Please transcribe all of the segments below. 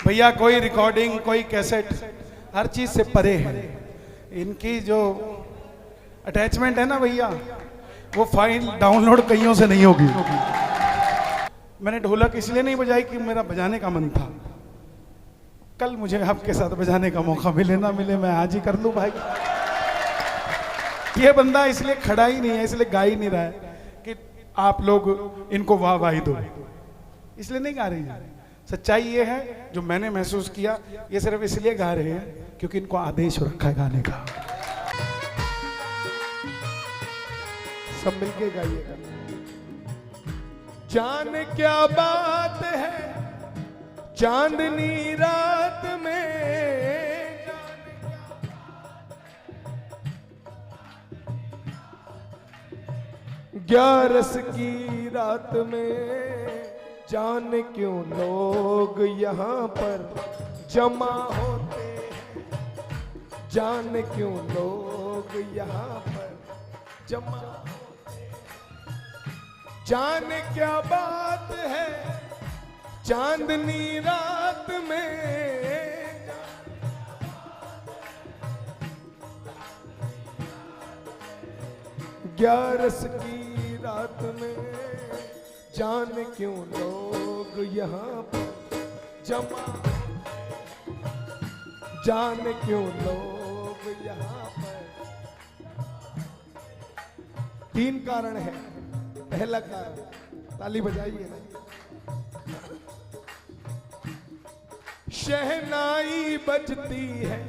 भैया कोई रिकॉर्डिंग कोई कैसेट हर चीज से परे है। इनकी जो अटैचमेंट है ना भैया, वो फाइल डाउनलोड कईयों से नहीं होगी। मैंने ढोलक इसलिए नहीं बजाई कि मेरा बजाने का मन था। कल मुझे आपके साथ बजाने का मौका मिले ना मिले, मैं आज ही कर लूं भाई। ये बंदा इसलिए खड़ा ही नहीं है, इसलिए गा ही नहीं रहा है कि आप लोग इनको वाह वाही दो, इसलिए नहीं गा रहे हैं। सच्चाई ये है जो मैंने महसूस किया, ये सिर्फ इसलिए गा रहे हैं क्योंकि इनको आदेश रखा है गाने का। सब मिलके गाइएगा। जान क्या बात है चांदनी रात में, ग्यारस की रात में जान क्यों लोग यहाँ पर जमा होते हैं, जान क्यों लोग यहाँ पर जमा होते हैं। जान क्या बात है चांदनी रात में, ग्यारस की रात में जान क्यों लोग यहाँ पर जमा, जान क्यों लोग यहाँ पर। 3 कारण है। पहला कारण, ताली बजाइए ना, शहनाई बजती है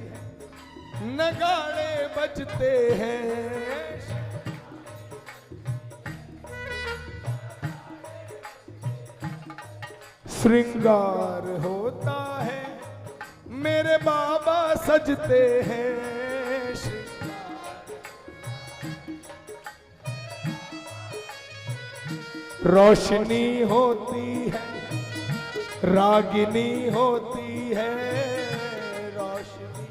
नगाड़े बजते हैं, श्रृंगार होता है मेरे बाबा सजते हैं, रोशनी होती है रागिनी होती है, रोशनी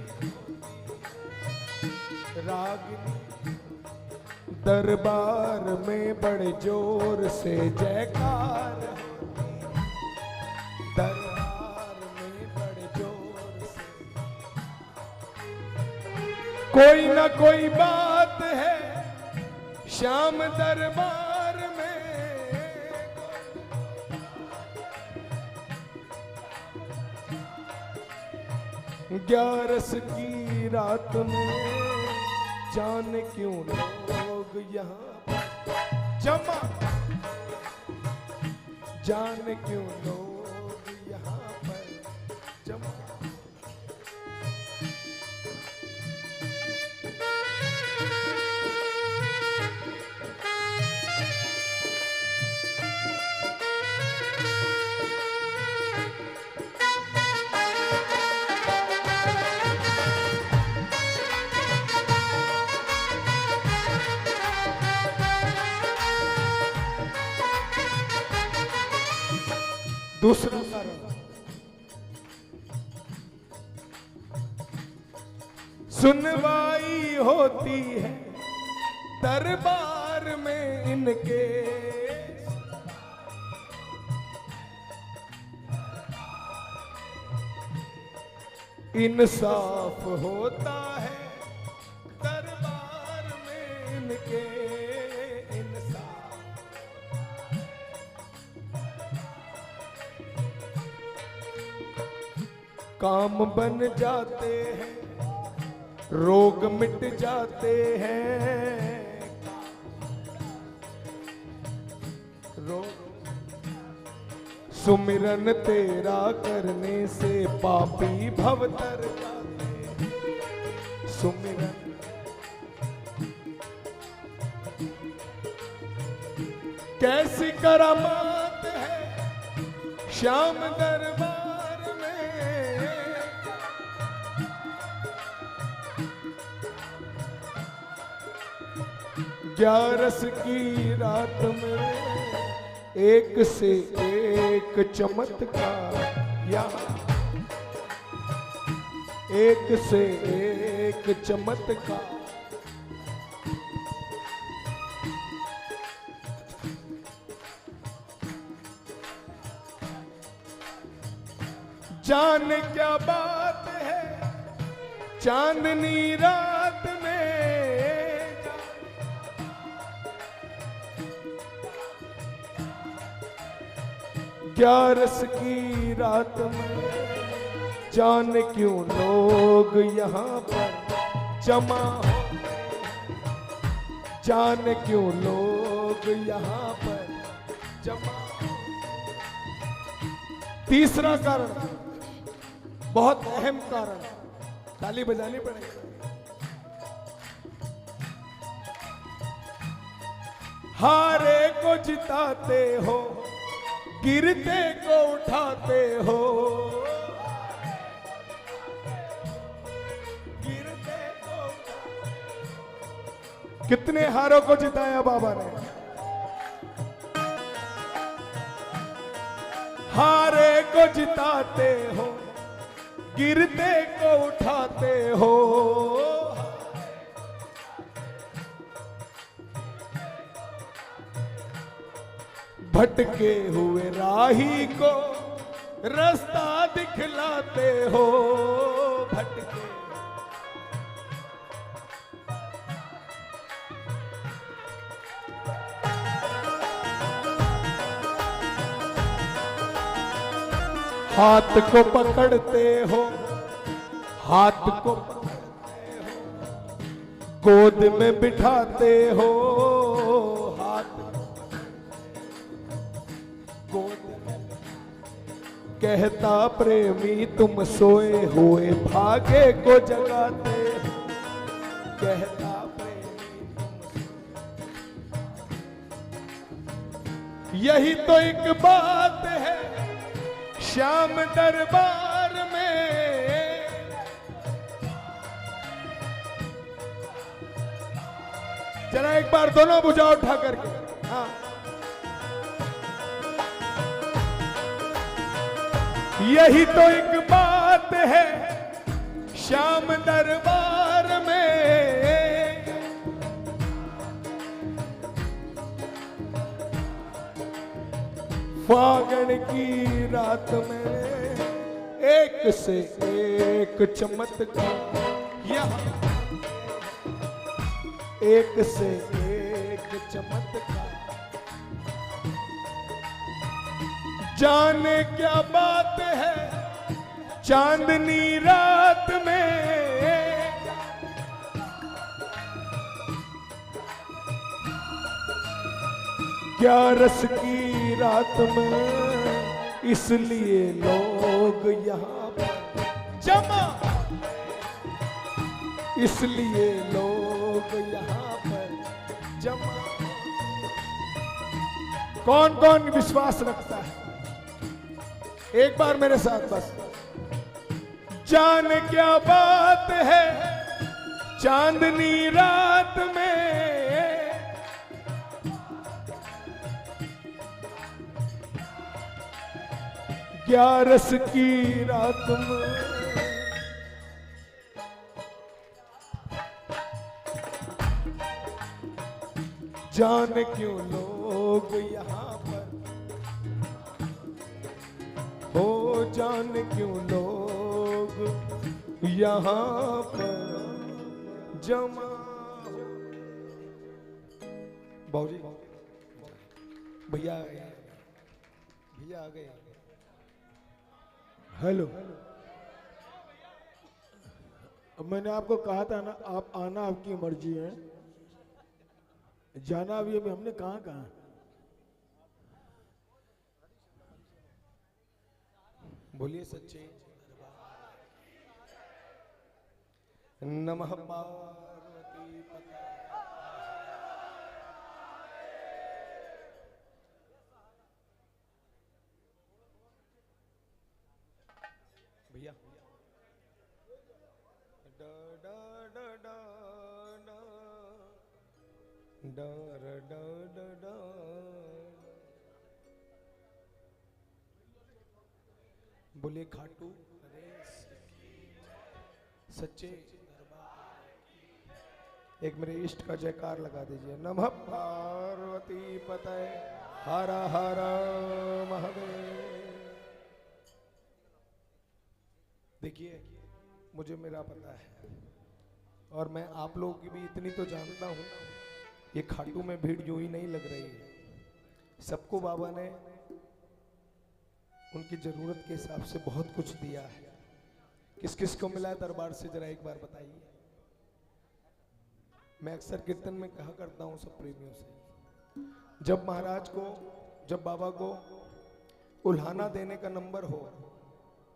रागिनी। दरबार में बड़े जोर से जयकार, दरबार में बड़े जोर से। कोई ना कोई बात है श्याम दरबार में, ग्यारस की रात में जान क्यों लोग यहाँ जमा, जान क्यों लोग यहाँ पर जमा। दूसरा कारण, सुनवाई होती है दरबार में इनके, इंसाफ होता है दरबार में इनके, काम बन जाते हैं रोग मिट जाते हैं, रोग सुमिरन तेरा करने से पापी भव तर जाते हैं, सुमिरन कैसी करामात है श्याम दरबार, ग्यारस की रात में एक से एक चमत्कार, यहाँ एक से एक चमत्कार। जाने क्या बात है चांदनी रात में, क्या रस की रात में, जाने क्यों लोग यहाँ पर जमा हो, जाने क्यों लोग यहाँ पर जमा। तीसरा कारण, बहुत अहम कारण, ताली बजानी पड़ेगी। हारे को जिताते हो, गिरते को उठाते हो, गिरते को उठाते हो। कितने हारों को जिताया बाबा ने? हारे को जिताते हो, गिरते को उठाते हो, भटके हुए राही को रास्ता दिखलाते हो, भटके। हाथ को पकड़ते हो, हाथ को पकड़ते हो, गोद में बिठाते हो, हाथ गोद में। कहता प्रेमी तुम सोए हुए भागे को जगाते हो, कहता प्रेमी तुम। यही तो एक बात है श्याम दरबार में, जरा एक बार दोनों भुजा उठा करके। हाँ, यही तो एक बात है श्याम दरबार में, फागण की रात में एक से एक चमत्कार, यहाँ एक से एक चमत्कार। जाने क्या बात है चांदनी रात में, क्या रस की रात में, इसलिए लोग यहाँ पर जमा, इसलिए लोग यहाँ पर जमा। कौन कौन विश्वास रखता है? एक बार मेरे साथ बस। जाने क्या बात है चांदनी रात में, क्या रस की रात में, जाने क्यों लोग यहाँ पर हो, जाने क्यों लोग यहाँ पर जमा। बाबूजी भैया आ गए, भैया आ गए। हेलो, मैंने आपको कहा था ना, आप आना आपकी मर्जी है, जाना भी अभी हमने कहाँ कहा। बोलिए सच्चे नमः पार्वती पते। भैया डा डा डा डा डा डा डा डा डा। बोले खाटू सच्चे दरबार। एक मेरे इष्ट का जयकार लगा दीजिए। नमः पार्वती पते हर हर महादेव। देखिए, मुझे मेरा पता है और मैं आप लोगों की भी इतनी तो जानता हूँ, ये खाटू में भीड़ यूं ही नहीं लग रही है। सबको बाबा ने उनकी जरूरत के हिसाब से बहुत कुछ दिया है। किस किस को मिला है दरबार से, जरा एक बार बताइए। मैं अक्सर कीर्तन में कहा करता हूँ सब प्रेमियों से, जब महाराज को, जब बाबा को उल्हाना देने का नंबर हो,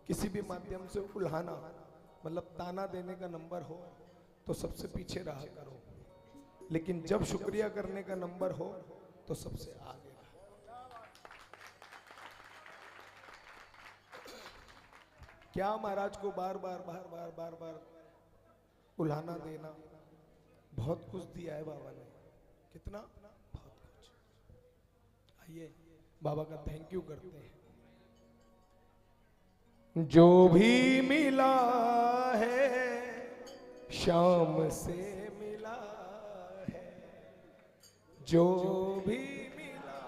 किसी भी माध्यम से उल्हाना मतलब ताना देने का नंबर हो, तो सबसे पीछे रहा करो, लेकिन जब शुक्रिया करने का नंबर हो तो सबसे आगे रहो। क्या महाराज को बार बार उल्हाना देना, बहुत कुछ दिया है बाबा ने। कितना? बहुत कुछ। आइए बाबा का थैंक यू करते हैं। जो भी मिला है शाम से मिला है, जो भी मिला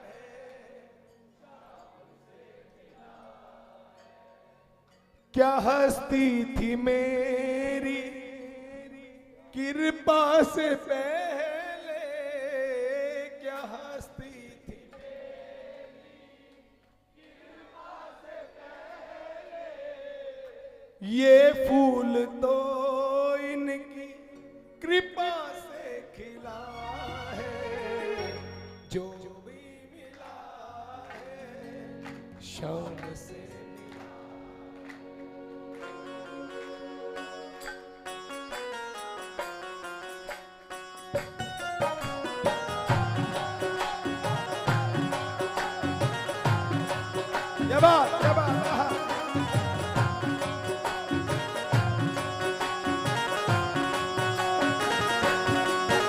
है क्या हस्ती थी मेरी कृपा से पहले, क्या हस्ती थी ये फूल तो इनकी कृपा से खिला है, जो भी मिला है शाम से मिला। क्या बात, क्या बात।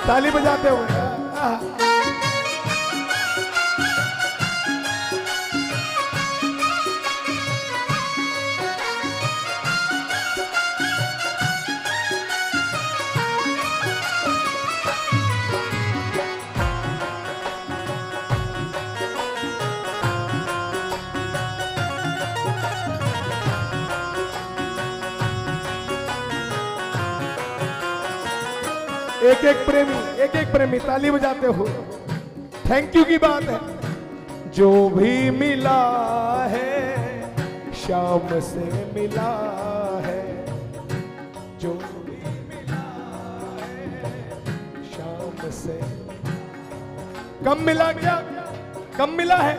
ताली बजाते हुए एक एक प्रेमी ताली बजाते हो। थैंक यू की बात है। जो भी मिला है शाम से मिला है, जो भी मिला है शाम से। कम मिला क्या? कम मिला है?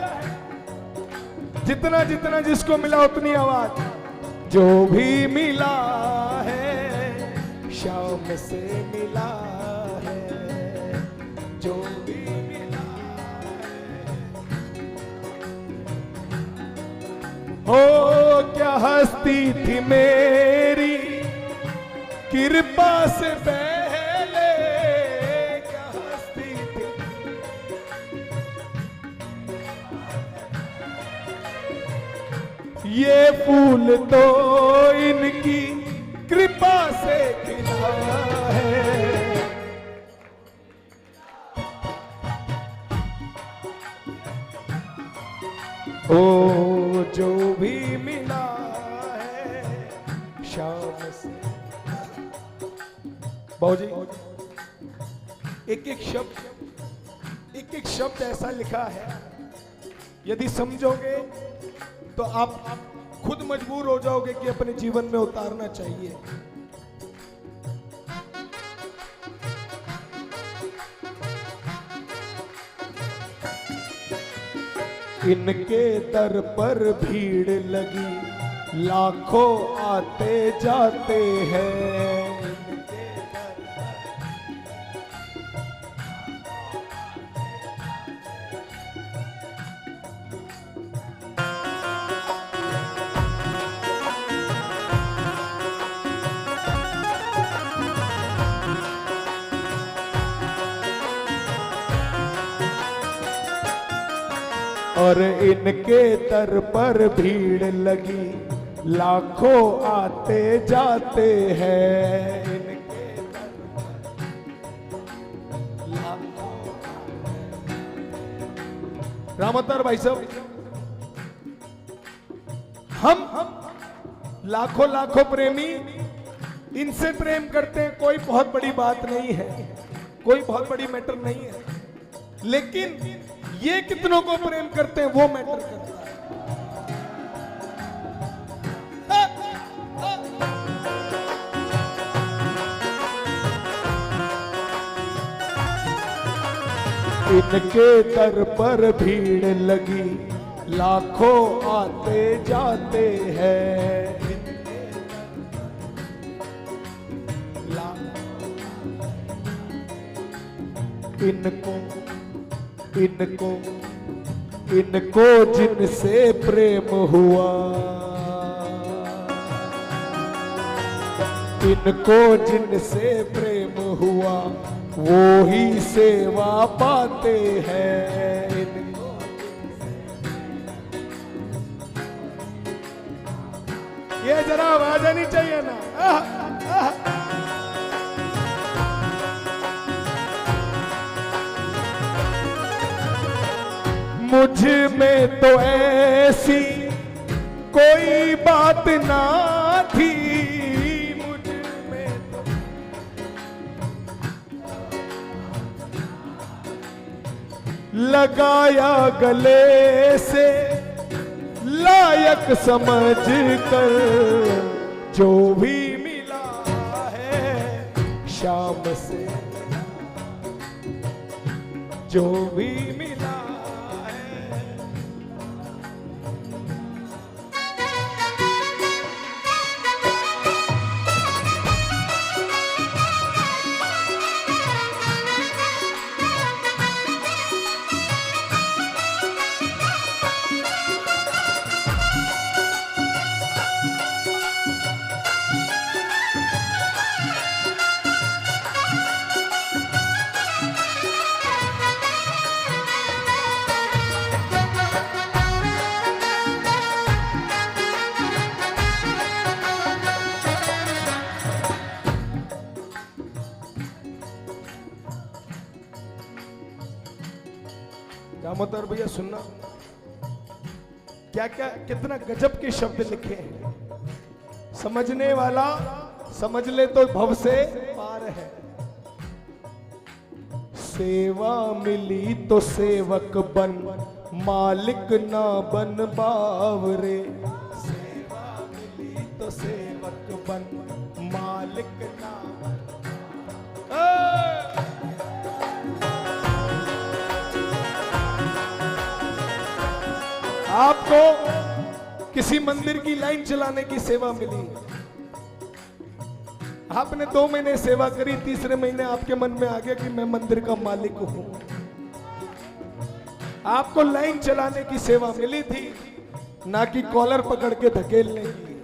जितना जितना जिसको मिला उतनी आवाज। जो भी मिला है शाम से मिला है, जो भी मिला है। हो क्या हस्ती थी मेरी कृपा से पहले, क्या हस्ती थी। ये फूल तो इनकी कृपा से खिला है। ओ जो भी मिला है शाम से। बाबूजी एक एक शब्द ऐसा लिखा है, यदि समझोगे तो आप खुद मजबूर हो जाओगे कि अपने जीवन में उतारना चाहिए। इनके दर पर भीड़ लगी, लाखों आते जाते हैं। और इनके दर पर भीड़ लगी, लाखों आते जाते हैं। इनके दर पर लाखों। रामअवतार भाई साहब, हम लाखों लाखों प्रेमी इनसे प्रेम करते हैं, कोई बहुत बड़ी बात नहीं है, कोई बहुत बड़ी मैटर नहीं है, लेकिन ये कितनों को प्रेम करते हैं वो मैटर करता है। इनके दर पर भीड़ लगी, लाखों आते जाते हैं। इनको इनको इनको जिनसे प्रेम हुआ, इनको जिनसे प्रेम हुआ वो ही सेवा पाते हैं। इनको ये जरा आवाज आनी चाहिए ना। मुझ में तो ऐसी कोई बात ना थी, मुझ में तो लगाया गले से लायक समझ कर, जो भी मिला है शाम से, जो भी मिला है। दामोदर भैया सुनना, क्या क्या कितना गजब के शब्द लिखे हैं। समझने वाला समझ ले तो भव से पार है। सेवा मिली तो सेवक बन, मालिक ना बन बावरे। सेवा मिली तो सेवक बन, मालिक ना बन। आपको किसी मंदिर की लाइन चलाने की सेवा मिली, आपने 2 महीने सेवा करी, तीसरे महीने आपके मन में आ गया कि मैं मंदिर का मालिक हूं। आपको लाइन चलाने की सेवा मिली थी, ना कि कॉलर पकड़ के धकेलने की।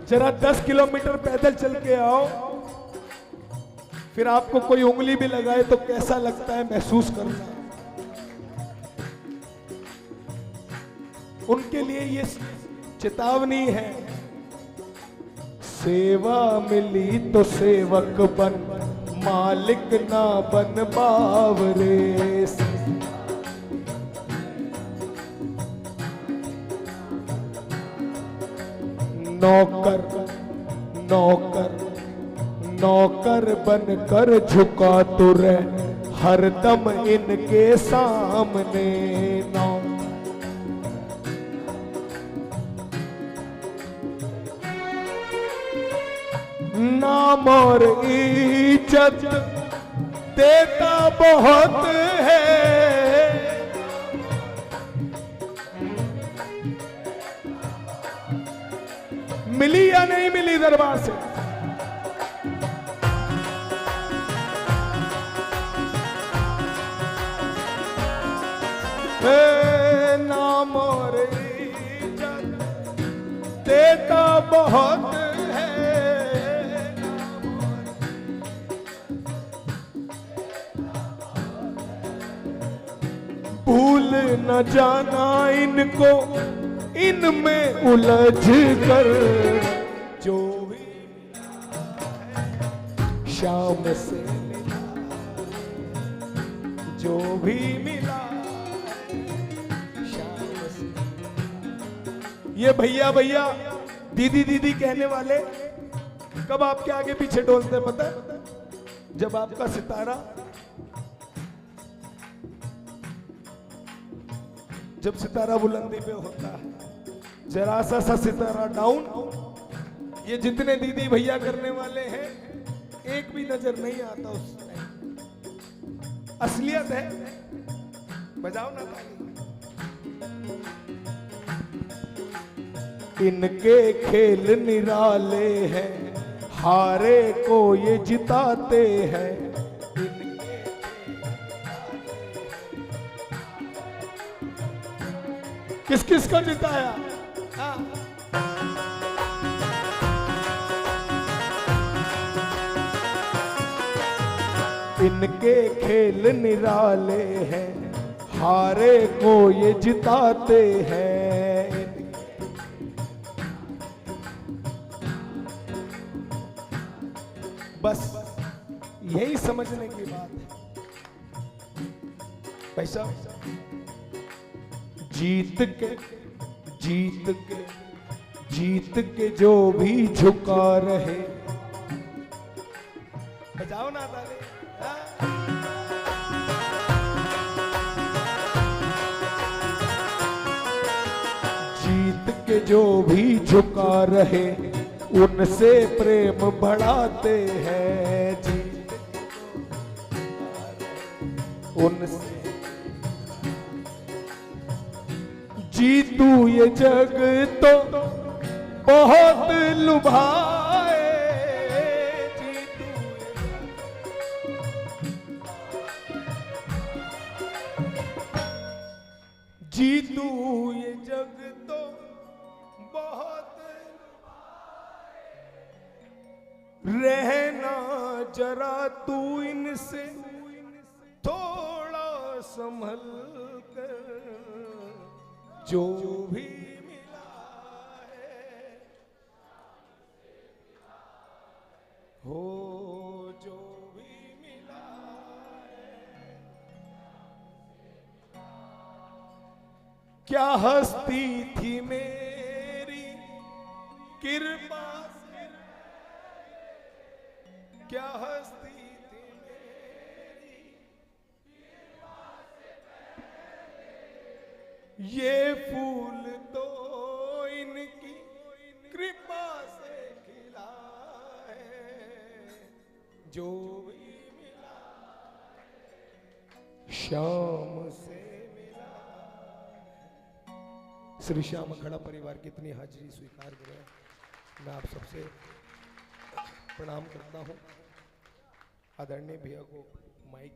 जरा 10 किलोमीटर पैदल चल के आओ, फिर आपको कोई उंगली भी लगाए तो कैसा लगता है महसूस करना। उनके लिए ये चेतावनी है, सेवा मिली तो सेवक बन, मालिक ना बन बावरे। नौकर नौकर नौकर बनकर झुका तो रह, हरदम इनके सामने। नाम और इज्जत देता बहुत है, मिली या नहीं मिली दरबार से? नाम और इज्जत देता बहुत है, भूल न जाना इनको, इनमें उलझ कर। जो भी शाम से मिला, जो भी मिला शाम से। ये भैया भैया दीदी दीदी कहने वाले कब आपके आगे पीछे डोलते हैं पता है? जब आपका सितारा, जब सितारा बुलंदी पे होता है, जरा सा सितारा डाउन, ये जितने दीदी भैया करने वाले हैं एक भी नजर नहीं आता उस टाइम। असलियत है, बजाओ ना ताली। इनके खेल निराले हैं, हारे को ये जिताते हैं। किस किस को जिताया? हाँ। इनके खेल निराले हैं, हारे को ये जिताते हैं। बस यही समझने की बात है पैसा। जीत के जो भी झुका रहे, बजाओ ना ताली। जीत के जो भी झुका रहे, उनसे प्रेम बढ़ाते हैं। जीत उनसे जीतू ये जग तो बहुत लुभाए। जीतू ये जग तो बहुत रहना जरा तू इनसे थोड़ा संभल कर। जो भी मिला है हो, जो भी मिला है, क्या हस्ती थी मेरी कृपा से, क्या हस्ती थी मेरी कृपा से पहले, ये फूल तो इनकी कृपा से खिला है। जो भी मिला शाम से मिला। श्री श्याम अखाड़ा परिवार की इतनी हाजिरी स्वीकार करें। मैं आप सबसे प्रणाम करता हूं। आदरणीय भैया को माइक।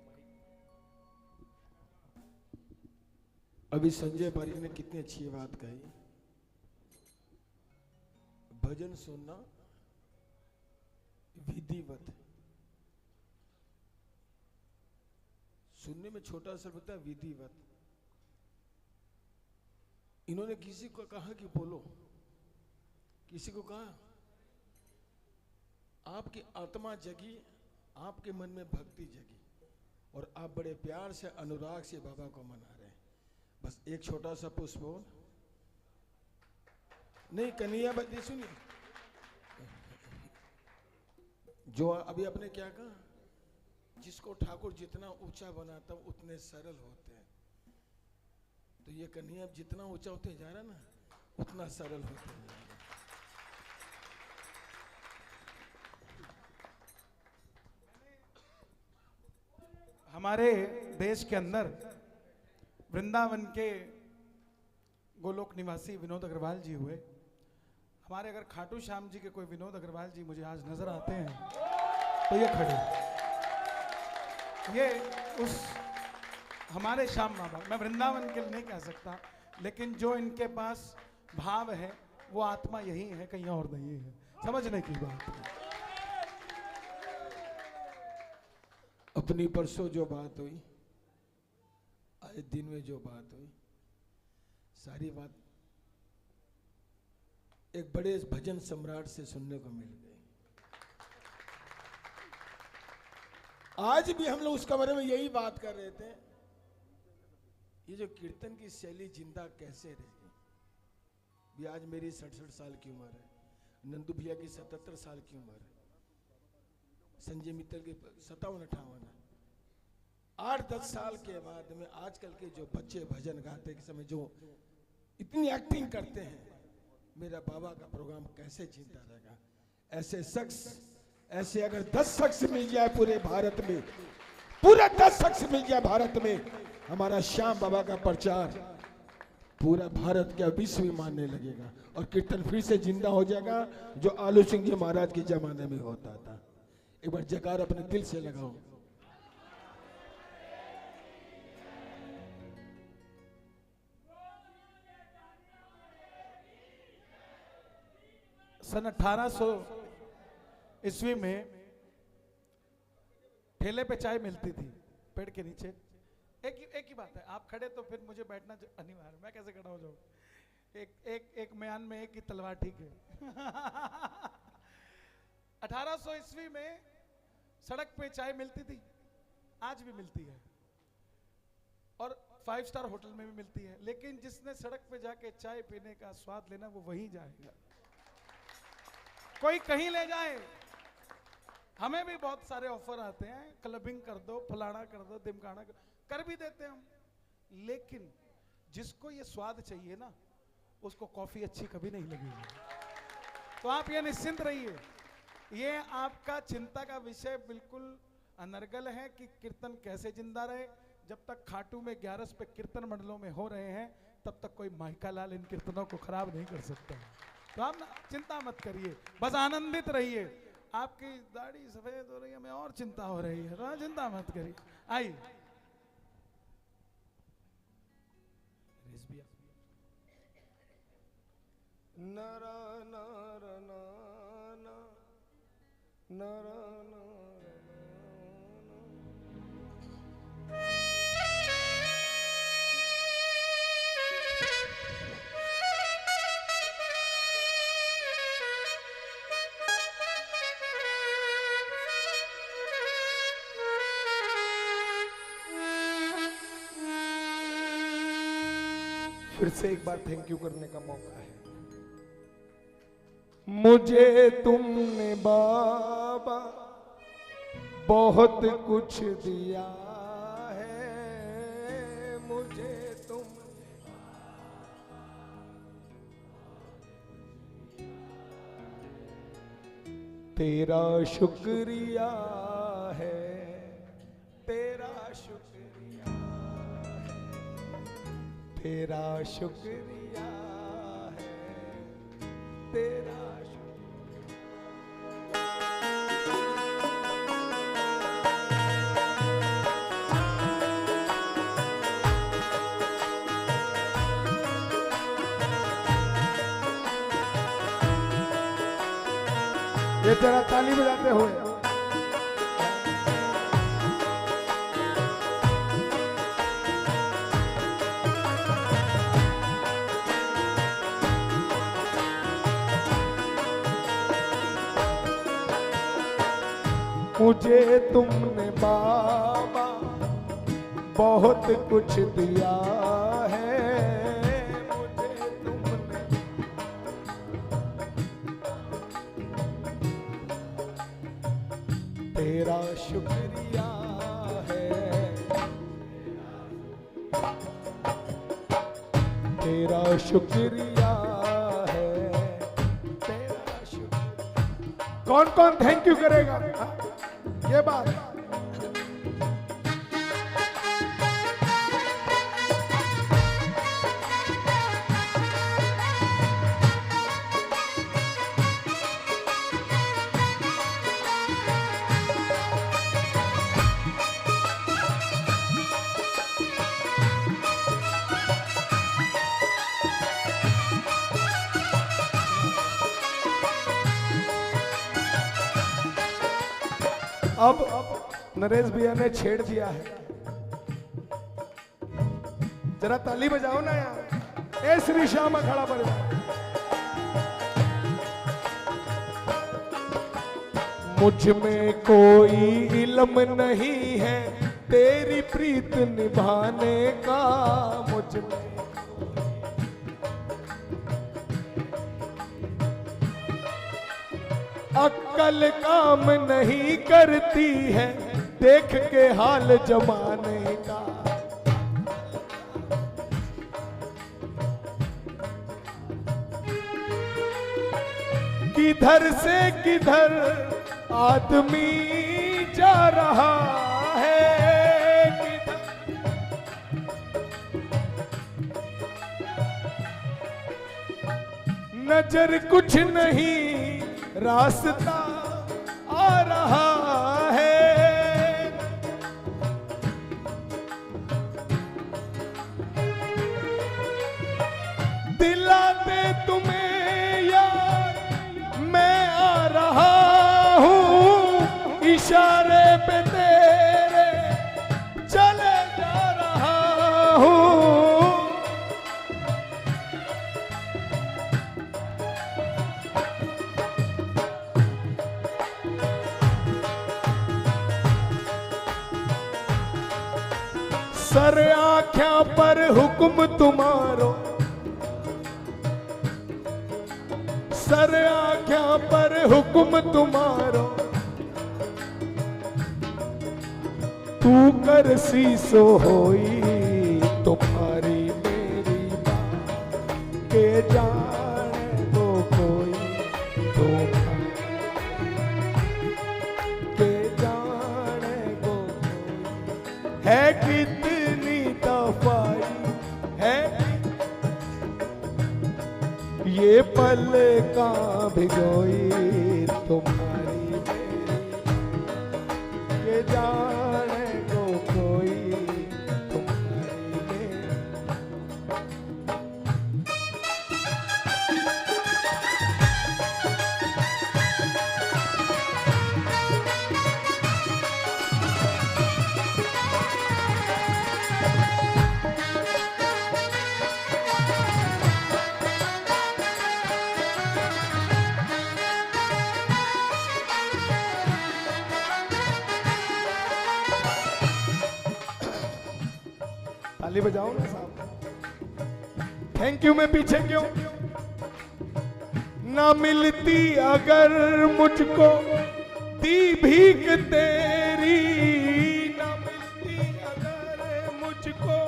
अभी संजय पारिक ने कितनी अच्छी बात कही। भजन सुनना विधिवत, सुनने में छोटा सा होता है, विधिवत। इन्होंने किसी को कहा कि बोलो, किसी को कहा आपकी आत्मा जगी, आपके मन में भक्ति जगी और आप बड़े प्यार से अनुराग से बाबा को मना रहे हैं। बस एक छोटा सा पुष्प हो नहीं, कन्हैया बदी सुनिए, जो अभी आपने क्या कहा, जिसको ठाकुर जितना ऊंचा बनाता उतने सरल होते हैं। तो ये कन्हैया जितना ऊंचा होते जा रहा ना, उतना सरल होते हैं। हमारे देश के अंदर वृंदावन के गोलोक निवासी विनोद अग्रवाल जी हुए। हमारे अगर खाटू श्याम जी के कोई विनोद अग्रवाल जी मुझे आज नजर आते हैं तो ये खड़े, ये उस हमारे श्याम बाबा, मैं वृंदावन के लिए नहीं कह सकता, लेकिन जो इनके पास भाव है वो आत्मा यही है, कहीं और नहीं है। समझने की बात है। अपनी परसों जो बात हुई, आज दिन में जो बात हुई, सारी बात एक बड़े भजन सम्राट से सुनने को मिल गई। आज भी हम लोग उस कमरे में यही बात कर रहे थे, ये जो कीर्तन की शैली जिंदा कैसे रहेगी। भी आज मेरी 67 साल की उम्र है, नंदू भैया की 77 साल की उम्र है, संजय मित्तल की 57-58 है। 8-10 साल के बाद में आजकल के जो बच्चे भजन गाते के समय जो इतनी एक्टिंग करते हैं, मेरा बाबा का प्रोग्राम कैसे जिंदा रहेगा? ऐसे शख्स, ऐसे अगर 10 शख्स मिल जाए पूरे भारत में, पूरा 10 शख्स मिल जाए भारत में, हमारा श्याम बाबा का प्रचार पूरा भारत का विश्व में मानने लगेगा और कीर्तन फिर से जिंदा हो जाएगा, जो आलू सिंह जी महाराज के जमाने में होता था। एक बार जयकार अपने दिल से लगाओ। सन 1800 ईस्वी में ठेले पे चाय मिलती थी पेड़ के नीचे। एक ही बात है, आप खड़े तो फिर मुझे बैठना अनिवार्य, मैं कैसे खड़ा हो जाऊं? एक म्यान में एक ही तलवार, ठीक है। 1800 ईस्वी में सड़क पे चाय मिलती थी, आज भी मिलती है और 5 स्टार होटल में भी मिलती है, लेकिन जिसने सड़क पे जाके चाय पीने का स्वाद लेना वो वहीं जाएगा। कोई कहीं ले जाए, हमें भी बहुत सारे ऑफर आते हैं, क्लबिंग कर दो, फलाना कर दो, दिमकाना कर भी देते हैं हम, लेकिन जिसको ये स्वाद चाहिए ना, उसको कॉफी अच्छी कभी नहीं लगेगी। तो आप ये निश्चिंत रहिए, ये आपका चिंता का विषय बिल्कुल अनर्गल है कि कीर्तन कैसे जिंदा रहे। जब तक खाटू में 11 पे कीर्तन मंडलों में हो रहे हैं, तब तक कोई माइका लाल इन कीर्तनों को खराब नहीं कर सकता। तो आप ना चिंता मत करिए, बस आनंदित रहिए। आपकी दाढ़ी सफेद हो रही है, हमें और चिंता हो रही है, तो चिंता मत करिए। आइए नरा नरा नाना नरा नरा फिर से एक बार थैंक यू करने का मौका है। मुझे तुमने बाबा बहुत कुछ दिया है, मुझे तुमने तेरा शुक्रिया है, तेरा शुक्रिया है, तेरा शुक्रिया है, तेरा ये तेरा ताली बजाते हुए मुझे तुमने बाबा बहुत कुछ दिया है, मुझे तुमने तेरा शुक्रिया है, तेरा शुक्रिया है, तेरा शुक्रिया। कौन कौन थैंक यू करेगा? ये बात अब नरेश भैया ने छेड़ दिया है, जरा ताली बजाओ ना यार। ए श्री श्यामा खड़ा पर मुझ में कोई इल्म नहीं है तेरी प्रीत निभाने का, मुझ में अक्कल काम नहीं करती है, देख के हाल जमाने का। किधर से किधर आदमी जा रहा है, नजर कुछ नहीं रास्ता आ रहा है। दिलाते तुम्हें यार मैं आ रहा हूँ, इशारे पे तेरे चले जा रहा हूँ। सर आँख्या पर हुक्म तुम्हारो, सर आँख्या पर हुक्म तुम्हारो, तू कर सीसो होई तुम्हारी मेरी बात के जाने दो कोई के जाने दो कोई। है कितनी दफाई है ये पल का भिगोई तुम्हारी मेरी के जाने को कोई तुम्हारी मेरी। ताली बजाओ ना साहब। थैंक यू में पीछे क्यों? ना मिलती अगर मुझको दी भीख तेरी, ना मिलती अगर मुझको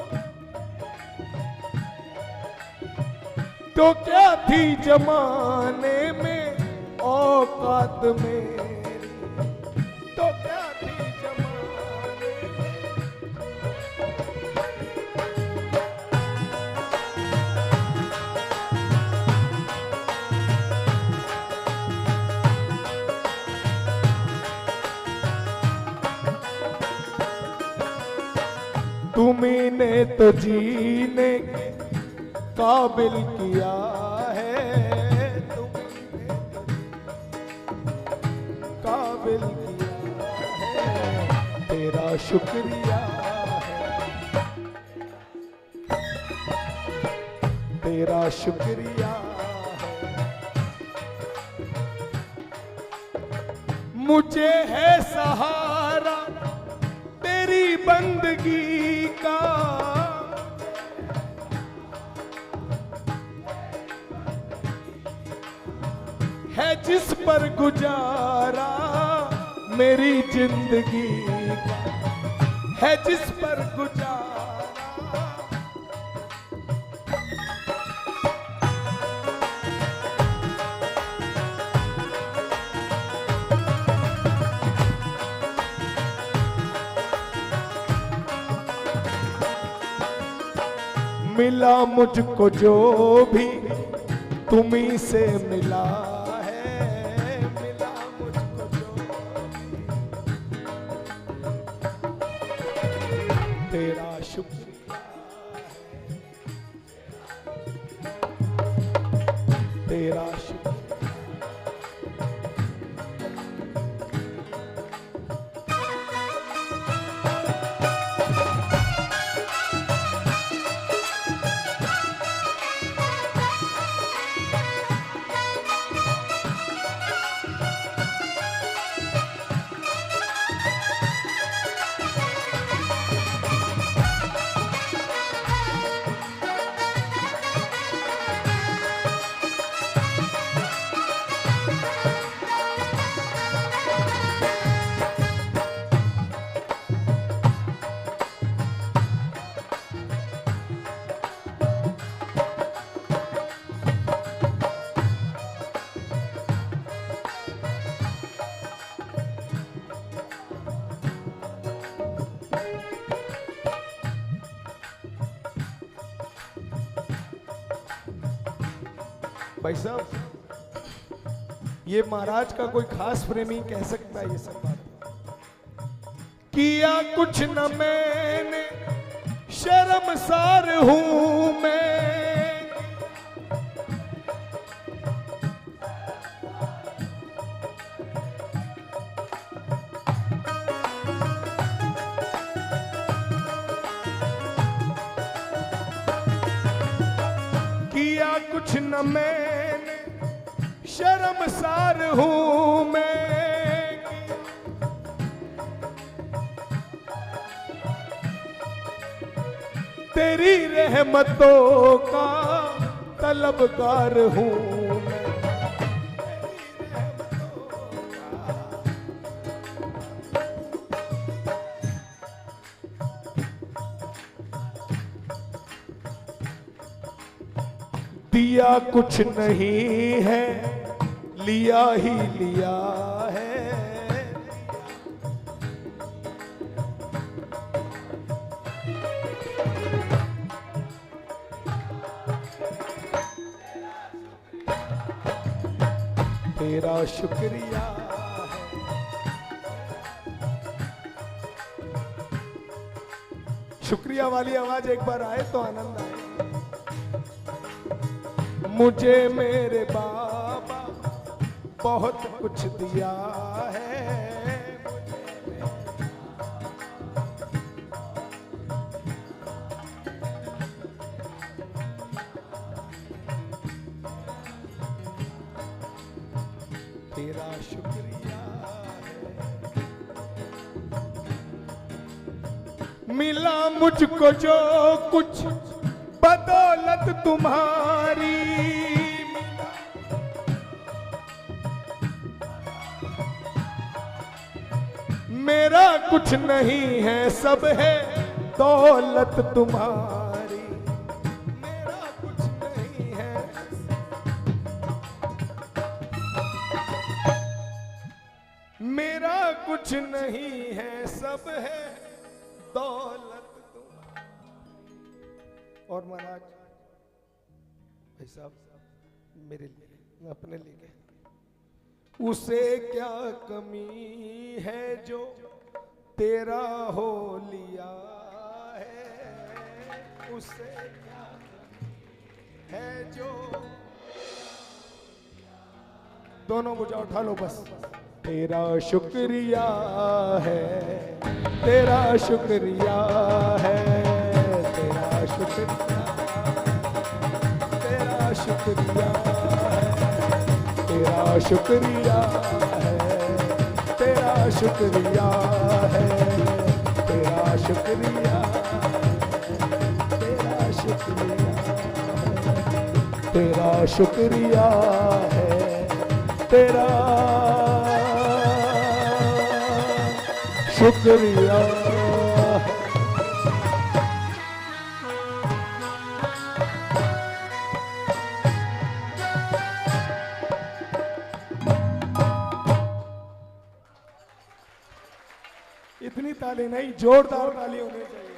तो क्या थी जमाने में औकात मेरी, तो क्या थी जमाने में। तुम्ही ने तो जीने के काबिल किया है, तुमने तो काबिल किया है, तेरा शुक्रिया है, तेरा शुक्रिया है। मुझे है सहारा तेरी बंदगी का, है जिस पर गुजारा मेरी जिंदगी का, है जिस पर गुजारा। मिला मुझको जो भी तुम्ही से मिला है, मिला मुझको जो भी तेरा शुक्रिया है, तेरा शुक्रिया। भाई साहब, ये महाराज का कोई खास प्रेमी कह सकता है ये सब बात। किया कुछ न मैंने, शर्मसार हूं मैं। किया कुछ न मैंने, शर्मसार हूं मैं। तेरी रहमतों का तलबगार हूं मैं। दिया कुछ नहीं है, लिया ही लिया है। तेरा शुक्रिया है। शुक्रिया वाली आवाज एक बार आए तो आनंद आए। मुझे मेरे बाबा बहुत कुछ दिया है। तेरा शुक्रिया है। मिला मुझको जो कुछ बदौलत तुम्हारी। मेरा कुछ नहीं है, सब है दौलत तुम्हारी। मेरा कुछ नहीं है। मेरा कुछ नहीं है, सब है दौलत तुम्हारी। और महाराज भाई साहब मेरे लिए, मैं अपने लिए कह, उसे क्या कमी है जो तेरा हो लिया है। उसे क्या कमी है जो, दोनों बुझा उठा लो बस। तेरा शुक्रिया है, तेरा शुक्रिया है, तेरा शुक्रिया, तेरा शुक्रिया है, तेरा शुक्रिया है, तेरा शुक्रिया है, तेरा शुक्रिया, तेरा शुक्रिया, तेरा शुक्रिया है, तेरा शुक्रिया है। इतनी ताली नहीं, जोरदार ताली होनी चाहिए।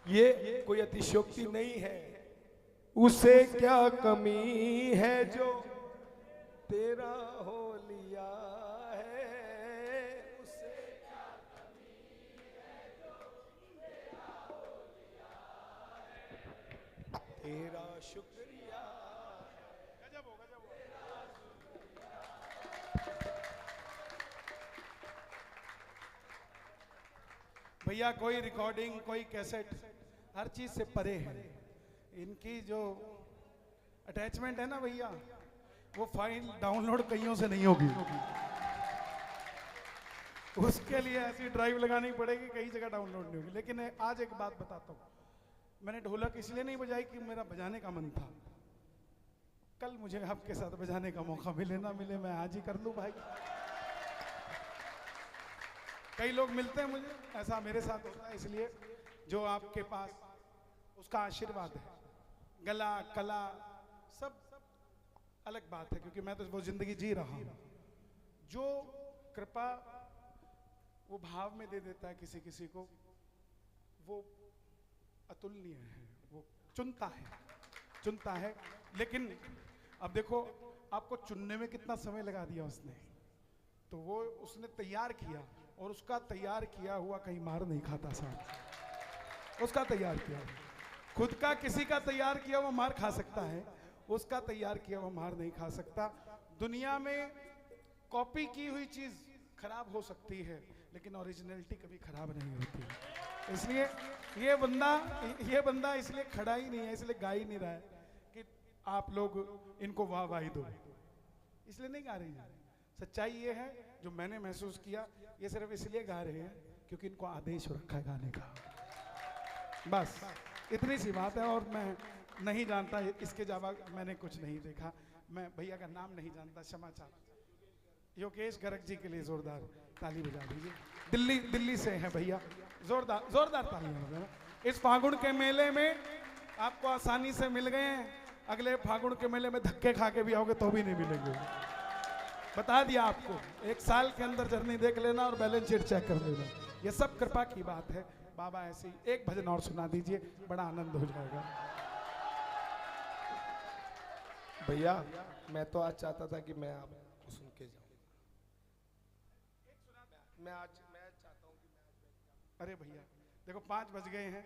ये कोई अतिशयोक्ति नहीं है। उसे क्या कमी है जो तेरा हो लिया है। उसे क्या कमी है जो तेरा हो लिया है। तेरा शुक्रिया। गजब हो, गजब हो। भैया कोई रिकॉर्डिंग, कोई कैसेट, हर चीज से परे है। इनकी जो अटैचमेंट है ना भैया, वो फाइल डाउनलोड कईयों से नहीं होगी। उसके लिए ऐसी ड्राइव लगानी पड़ेगी, कई जगह डाउनलोड नहीं होगी। लेकिन आज एक बात बताता हूँ, मैंने ढोलक इसलिए नहीं बजाई कि मेरा बजाने का मन था। कल मुझे आपके साथ बजाने का मौका मिले ना मिले, मैं आज ही कर लूँ भाई। कई लोग मिलते हैं मुझे, ऐसा मेरे साथ होता है। इसलिए जो आपके पास उसका आशीर्वाद है, गला कला सब अलग बात है, क्योंकि मैं तो वो जिंदगी जी रहा हूं। जो कृपा वो भाव में दे देता है किसी किसी को, वो अतुलनीय है, वो चुनता है। लेकिन अब देखो आपको चुनने में कितना समय लगा दिया उसने, तो वो उसने तैयार किया, और उसका तैयार किया हुआ कहीं मार नहीं खाता साहब। उसका तैयार किया, खुद का किसी का तैयार किया वो मार खा सकता है, उसका तैयार किया वो मार नहीं खा सकता। दुनिया में कॉपी की हुई चीज खराब हो सकती है, लेकिन ओरिजिनलिटी कभी खराब नहीं होती। इसलिए ये बंदा इसलिए खड़ा ही नहीं है, इसलिए गा ही नहीं रहा है कि आप लोग इनको वाह दो, इसलिए नहीं गा रही है। सच्चाई ये है, जो मैंने महसूस किया, ये सिर्फ इसलिए गा रहे हैं क्योंकि इनको आदेश रखा है गाने का, बस इतनी सी बात है। और मैं नहीं जानता, इसके जवाब मैंने कुछ नहीं देखा, मैं भैया का नाम नहीं जानता, क्षमा चाहता। योगेश गर्ग जी के लिए जोरदार ताली बजा दीजिए। दिल्ली से हैं भैया, जोरदार तालियां बजाना। इस फागुन के मेले में आपको आसानी से मिल गए हैं, अगले फागुन के मेले में धक्के खा के भी आओगे तो भी नहीं मिलेंगे। बता दिया आपको, 1 साल के अंदर जर्नी देख लेना और बैलेंस शीट चेक कर लेना, ये सब कृपा की बात है। बाबा ऐसे ही एक भजन और सुना दीजिए, बड़ा आनंद हो जाएगा। भैया मैं तो आज चाहता था कि मैं आपको सुन के जाऊं, मैं चाहता हूं कि अरे भैया देखो 5 बज गए हैं,